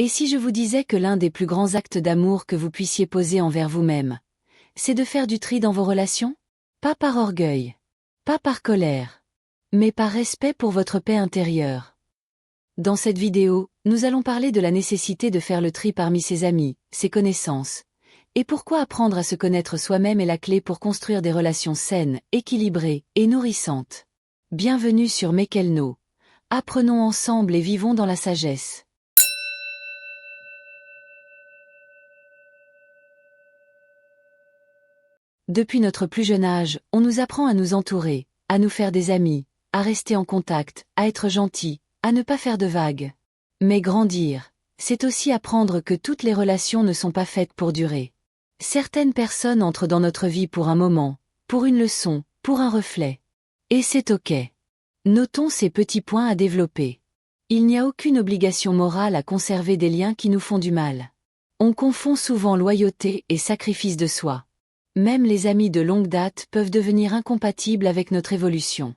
Et si je vous disais que l'un des plus grands actes d'amour que vous puissiez poser envers vous-même, c'est de faire du tri dans vos relations? Pas par orgueil, pas par colère, mais par respect pour votre paix intérieure. Dans cette vidéo, nous allons parler de la nécessité de faire le tri parmi ses amis, ses connaissances, et pourquoi apprendre à se connaître soi-même est la clé pour construire des relations saines, équilibrées et nourrissantes. Bienvenue sur Mekelno. Apprenons ensemble et vivons dans la sagesse. Depuis notre plus jeune âge, on nous apprend à nous entourer, à nous faire des amis, à rester en contact, à être gentil, à ne pas faire de vagues. Mais grandir, c'est aussi apprendre que toutes les relations ne sont pas faites pour durer. Certaines personnes entrent dans notre vie pour un moment, pour une leçon, pour un reflet. Et c'est ok. Notons ces petits points à développer. Il n'y a aucune obligation morale à conserver des liens qui nous font du mal. On confond souvent loyauté et sacrifice de soi. Même les amis de longue date peuvent devenir incompatibles avec notre évolution.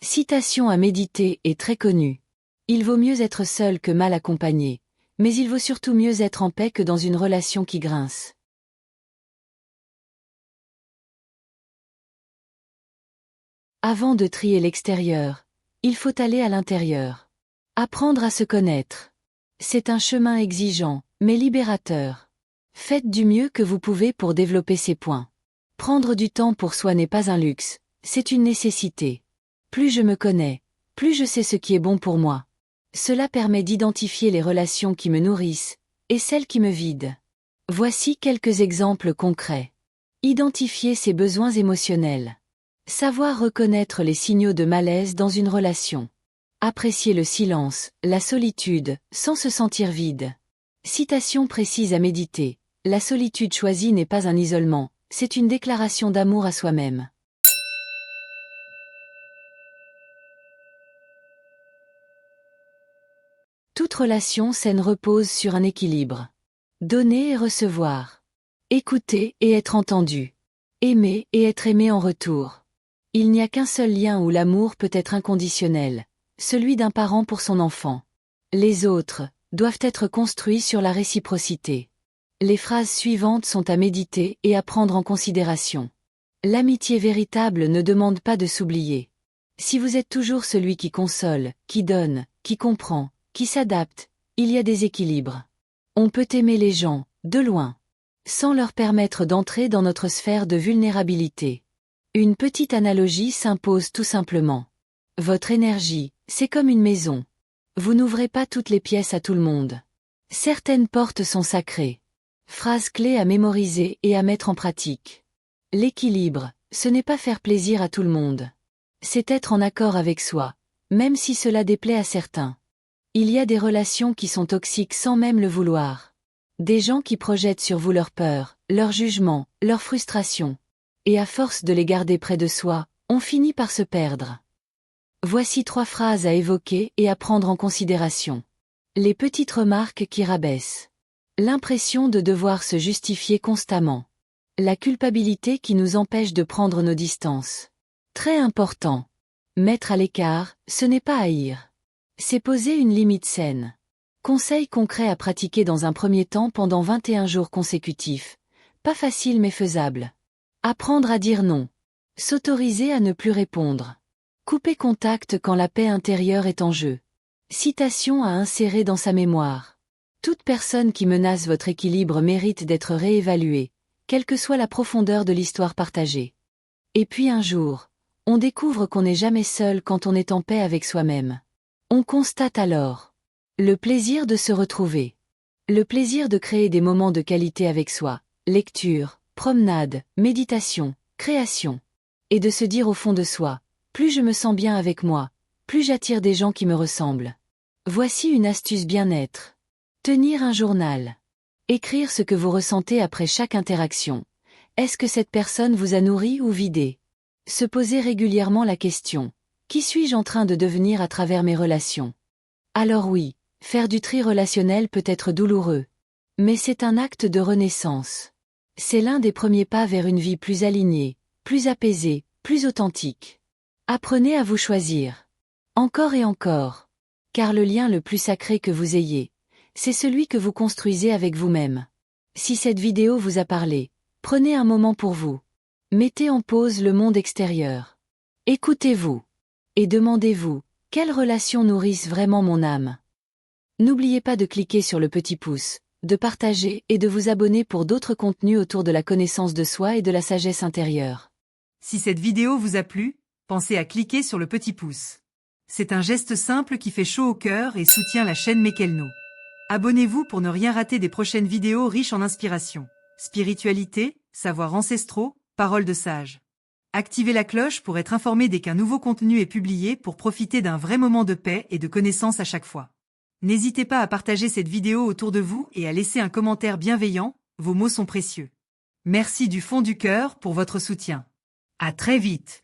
Citation à méditer est très connue. Il vaut mieux être seul que mal accompagné, mais il vaut surtout mieux être en paix que dans une relation qui grince. Avant de trier l'extérieur, il faut aller à l'intérieur. Apprendre à se connaître. C'est un chemin exigeant, mais libérateur. Faites du mieux que vous pouvez pour développer ces points. Prendre du temps pour soi n'est pas un luxe, c'est une nécessité. Plus je me connais, plus je sais ce qui est bon pour moi. Cela permet d'identifier les relations qui me nourrissent, et celles qui me vident. Voici quelques exemples concrets. Identifier ses besoins émotionnels. Savoir reconnaître les signaux de malaise dans une relation. Apprécier le silence, la solitude, sans se sentir vide. Citation précise à méditer. La solitude choisie n'est pas un isolement, c'est une déclaration d'amour à soi-même. Toute relation saine repose sur un équilibre. Donner et recevoir. Écouter et être entendu. Aimer et être aimé en retour. Il n'y a qu'un seul lien où l'amour peut être inconditionnel, celui d'un parent pour son enfant. Les autres doivent être construits sur la réciprocité. Les phrases suivantes sont à méditer et à prendre en considération. L'amitié véritable ne demande pas de s'oublier. Si vous êtes toujours celui qui console, qui donne, qui comprend, qui s'adapte, il y a des équilibres. On peut aimer les gens, de loin, sans leur permettre d'entrer dans notre sphère de vulnérabilité. Une petite analogie s'impose tout simplement. Votre énergie, c'est comme une maison. Vous n'ouvrez pas toutes les pièces à tout le monde. Certaines portes sont sacrées. Phrase clé à mémoriser et à mettre en pratique. L'équilibre, ce n'est pas faire plaisir à tout le monde. C'est être en accord avec soi, même si cela déplaît à certains. Il y a des relations qui sont toxiques sans même le vouloir. Des gens qui projettent sur vous leurs peurs, leurs jugements, leurs frustrations. Et à force de les garder près de soi, on finit par se perdre. Voici 3 phrases à évoquer et à prendre en considération. Les petites remarques qui rabaissent. L'impression de devoir se justifier constamment. La culpabilité qui nous empêche de prendre nos distances. Très important. Mettre à l'écart, ce n'est pas haïr. C'est poser une limite saine. Conseil concret à pratiquer dans un premier temps pendant 21 jours consécutifs. Pas facile mais faisable. Apprendre à dire non. S'autoriser à ne plus répondre. Couper contact quand la paix intérieure est en jeu. Citation à insérer dans sa mémoire. Toute personne qui menace votre équilibre mérite d'être réévaluée, quelle que soit la profondeur de l'histoire partagée. Et puis un jour, on découvre qu'on n'est jamais seul quand on est en paix avec soi-même. On constate alors le plaisir de se retrouver. Le plaisir de créer des moments de qualité avec soi. Lecture, promenade, méditation, création. Et de se dire au fond de soi, plus je me sens bien avec moi, plus j'attire des gens qui me ressemblent. Voici une astuce bien-être. Tenir un journal. Écrire ce que vous ressentez après chaque interaction. Est-ce que cette personne vous a nourri ou vidé? Se poser régulièrement la question. Qui suis-je en train de devenir à travers mes relations? Alors oui, faire du tri relationnel peut être douloureux. Mais c'est un acte de renaissance. C'est l'un des premiers pas vers une vie plus alignée, plus apaisée, plus authentique. Apprenez à vous choisir. Encore et encore. Car le lien le plus sacré que vous ayez, c'est celui que vous construisez avec vous-même. Si cette vidéo vous a parlé, prenez un moment pour vous. Mettez en pause le monde extérieur. Écoutez-vous. Et demandez-vous, quelles relations nourrissent vraiment mon âme? N'oubliez pas de cliquer sur le petit pouce, de partager et de vous abonner pour d'autres contenus autour de la connaissance de soi et de la sagesse intérieure. Si cette vidéo vous a plu, pensez à cliquer sur le petit pouce. C'est un geste simple qui fait chaud au cœur et soutient la chaîne Mekelno. Abonnez-vous pour ne rien rater des prochaines vidéos riches en inspiration, spiritualité, savoirs ancestraux, paroles de sages. Activez la cloche pour être informé dès qu'un nouveau contenu est publié pour profiter d'un vrai moment de paix et de connaissance à chaque fois. N'hésitez pas à partager cette vidéo autour de vous et à laisser un commentaire bienveillant, vos mots sont précieux. Merci du fond du cœur pour votre soutien. À très vite!